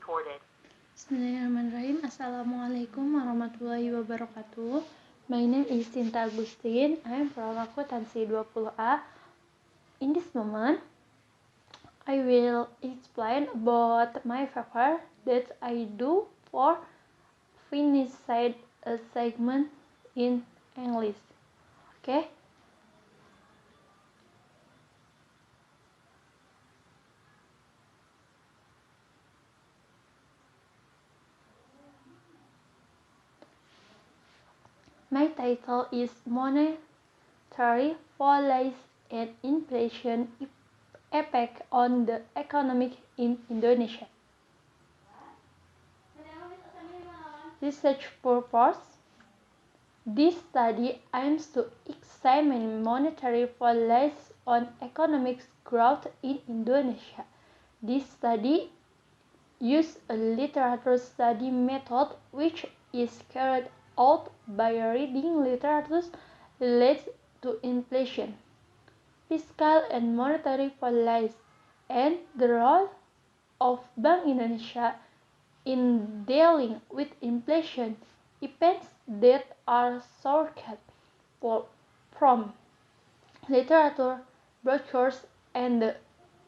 Bismillahirrahmanirrahim. Assalamualaikum warahmatullahi wabarakatuh. My name is Sinta Agustin. I am from akuntansi 20A. In this moment, I will explain about my paper that I do for finish side segment in English. Okay. My title is Monetary Policy and Inflation Effect on the Economy in Indonesia. Research purpose. This study aims to examine monetary policy on economic growth in Indonesia. This study uses a literature study method which is carried out by reading literature related to inflation, fiscal and monetary policy, and the role of Bank Indonesia in dealing with inflation events that are sourced from literature, brochures, and the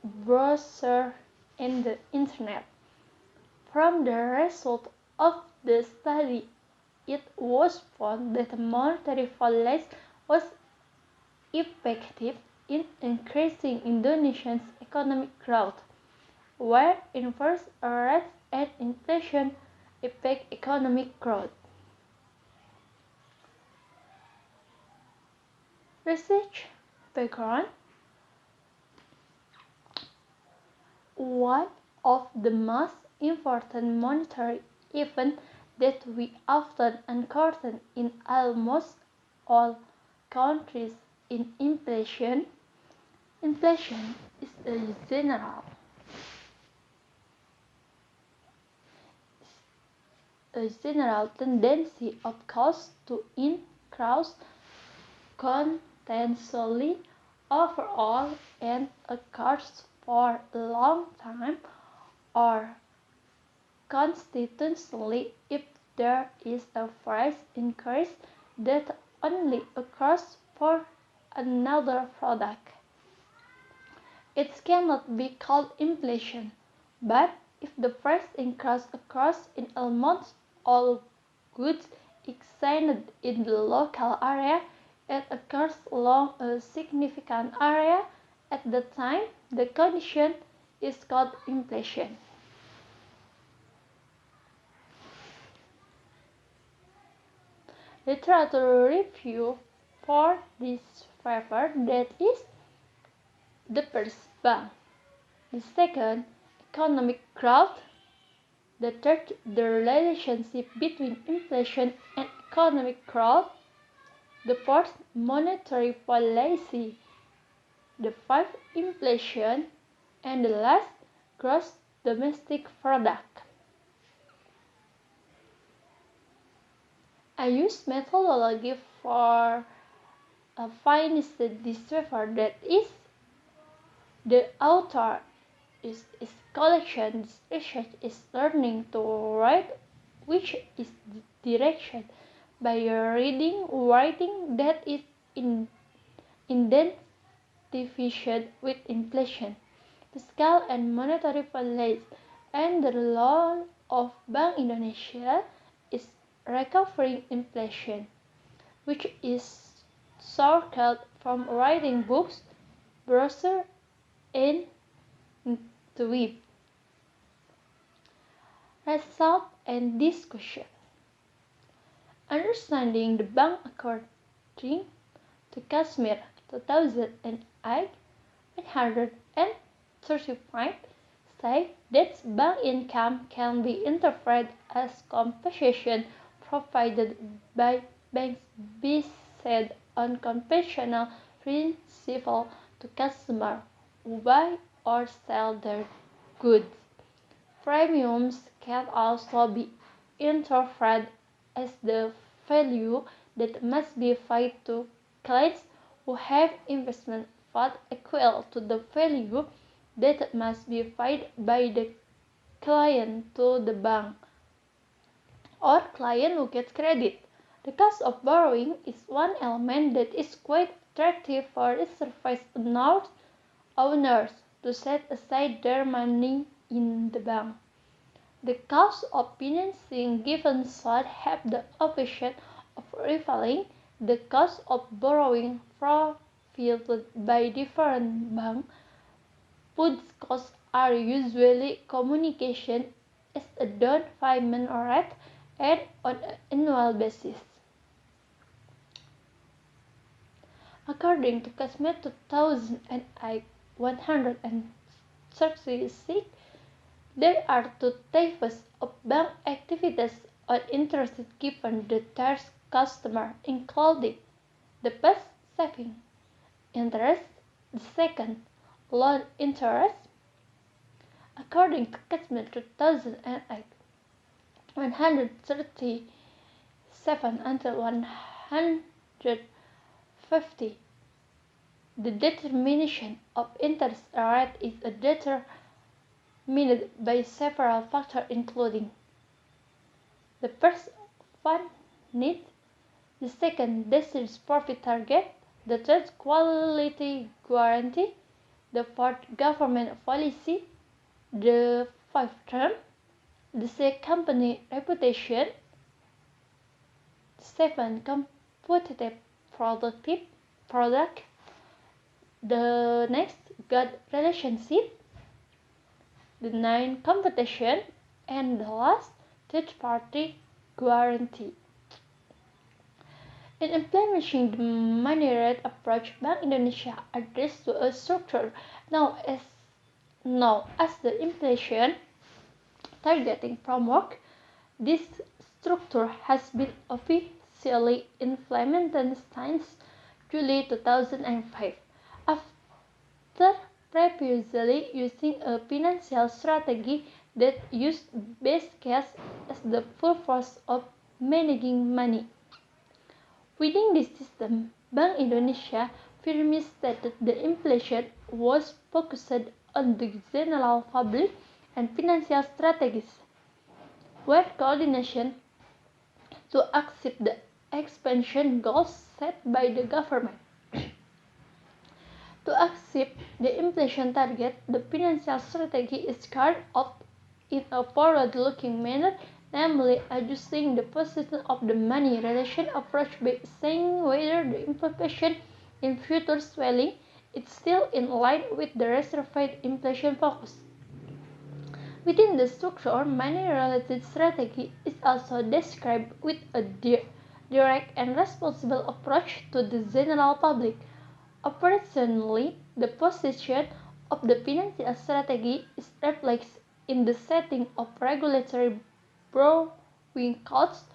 browser and the internet. From the result of the study, it was found that monetary policy was effective in increasing Indonesia's economic growth, where inverse rates and inflation affect economic growth. Research background. One of the most important monetary events that we often encounter in almost all countries is inflation. Inflation is a general tendency of costs to increase continuously overall and occurs for a long time or consistently if there is a price increase that only occurs for another product. It cannot be called inflation, but if the price increase occurs in almost all goods exchanged in the local area, it occurs along a significant area at the time, the condition is called inflation. Literature review for this paper, that is the first, bank. The second, economic growth. The third, the relationship between inflation and economic growth. The fourth, monetary policy. The fifth, inflation. And the last, gross domestic product. I use methodology for finding this paper, that is the author is collection, research is learning to write, which is direction by writing that is identified with inflation, fiscal and monetary policy, and the role of Bank Indonesia is recovering inflation, which is sourced from writing books, browser, and the web. Result and discussion. Understanding the bank according to Kashmir 2008, 135 say that bank income can be interpreted as compensation provided by banks based on conventional principles to customers who buy or sell their goods. Premiums can also be interpreted as the value that must be paid to clients who have investment funds equal to the value that must be paid by the client to the bank or client who gets credit. The cost of borrowing is one element that is quite attractive for the service owners to set aside their money in the bank. The cost of financing given should have the option of rivaling the cost of borrowing provided by different banks. Both costs are usually communicated as a down payment rate and on an annual basis. According to CASME 2008 136, there are two types of bank activities on interest given the third customer, including the first saving interest, the second loan interest. According to CASME 2008 137 until 150, the determination of interest rate is determined by several factors including the first fund need, the second desired profit target, the third quality guarantee, the fourth government policy, the fifth term, the sixth company reputation, the seventh competitive product, the next good relationship, the ninth competition, and the last third-party guarantee. In implementing the money rate approach, Bank Indonesia adheres to a structure known as the inflation targeting framework. This structure has been officially implemented since July 2005. After previously using a financial strategy that used base case as the purpose of managing money. Within this system, Bank Indonesia firmly stated the inflation was focused on the general public and financial strategies, where coordination to achieve the expansion goals set by the government. To achieve the inflation target, the financial strategy is carried out in a forward-looking manner, namely adjusting the position of the money relation approach by saying whether the implication in future swelling is still in line with the reserved inflation focus. Within the structure, money-related strategy is also described with a direct and responsible approach to the general public. Operationally, the position of the financial strategy is reflected in the setting of regulatory borrowing costs,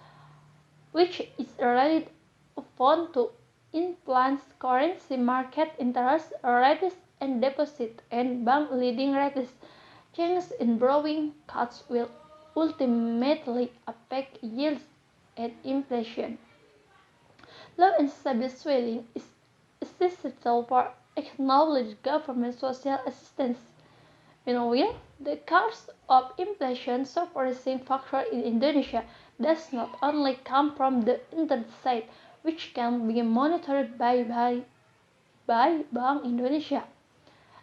which is relied upon to influence currency market interest rates and deposit and bank lending rates. Changes in borrowing costs will ultimately affect yields and inflation. Low and stable swelling is essential for acknowledged government social assistance. Meanwhile, the cause of inflation suppressing factor in Indonesia does not only come from the internet side, which can be monitored by Bank Indonesia.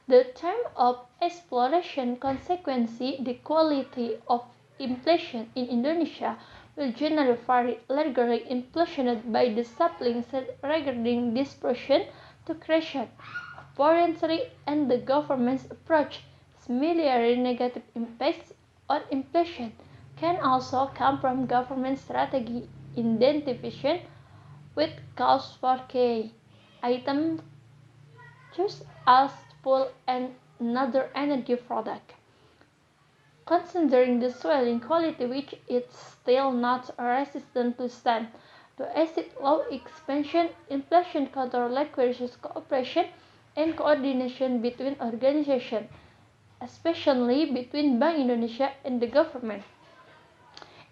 The term of exploration consequently, the quality of inflation in Indonesia will generally vary, largely influenced by the sampling set regarding dispersion to creation of foreign trade and the government's approach. Similarly, negative impacts on inflation can also come from government strategy identification with cause for key items such as fuel and another energy product. Considering the swelling quality which is still not resistant to stand, to acid low expansion, inflation control requires cooperation and coordination between organizations, especially between Bank Indonesia and the government.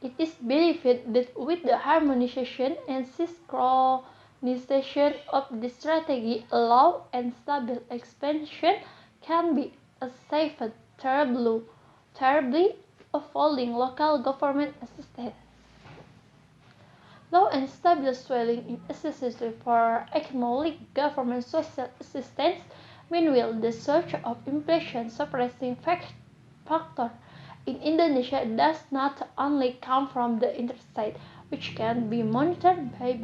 It is believed that with the harmonization and synchronization of the strategy, low and stable expansion can be achieved terribly avoiding local government assistance. Low and stable swelling is necessary for economic government social assistance. Meanwhile, the surge of inflation suppressing factor in Indonesia does not only come from the interest rate, which can be monitored by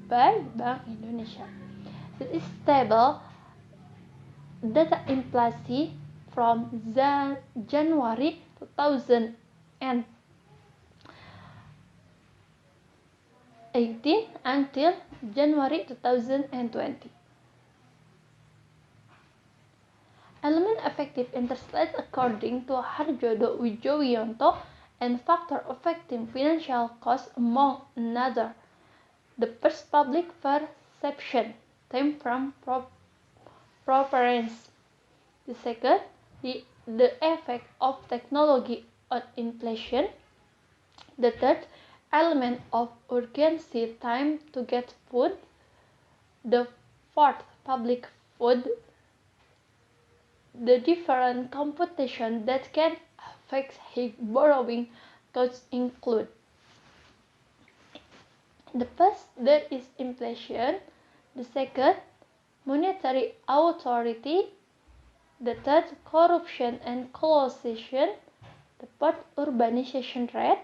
Bank Indonesia. It is stable data inflation from January 2018 until January 2020. Element effective interest rate according to Harjodo Wijoyanto and factor affecting financial costs among another. The first public perception came from preference. The second, the effect of technology on inflation. The third element of urgency, time to get food. The fourth, public food. The different computation that can affect his borrowing costs include: the first, there is inflation; the second, monetary authority; the third, corruption and collusion; the fourth, urbanization rate;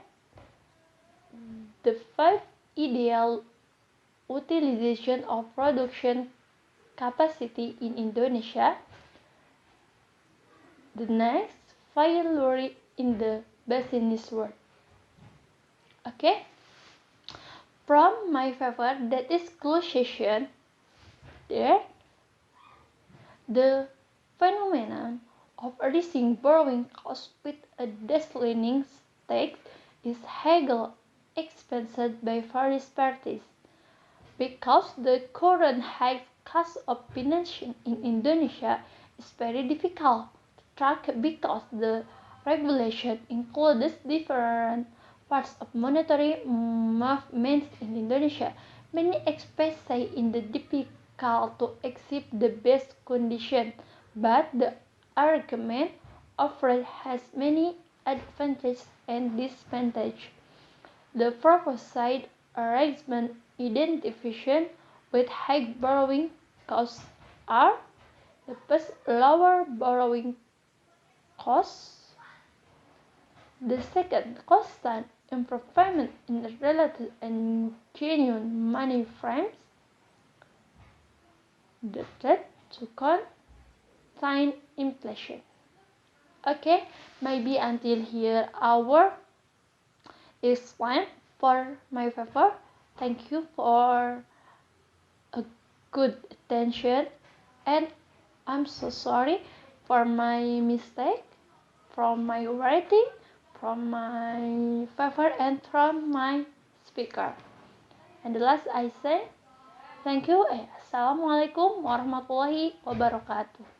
the fifth, ideal utilization of production capacity in Indonesia; the next, failure in the business world. Okay, from my paper, that is conclusion. There, the phenomenon of rising borrowing costs with a declining stake is heavily experienced by various parties. Because the current high cost of financing in Indonesia is very difficult to track because the regulation includes different parts of monetary movements in Indonesia. Many experts say it is difficult to achieve the best condition, but the argument offered has many advantages and disadvantages. The proposed arrangement identification with high borrowing costs are: the first, lower borrowing costs; the second, constant improvement in the relative and genuine money frames; the third, to contain inflation. Okay, maybe until here our explain for my paper. Thank you for a good attention, and I'm so sorry for my mistake from my writing, from my paper, and from my speaker. And the last I say thank you. Assalamualaikum warahmatullahi wabarakatuh.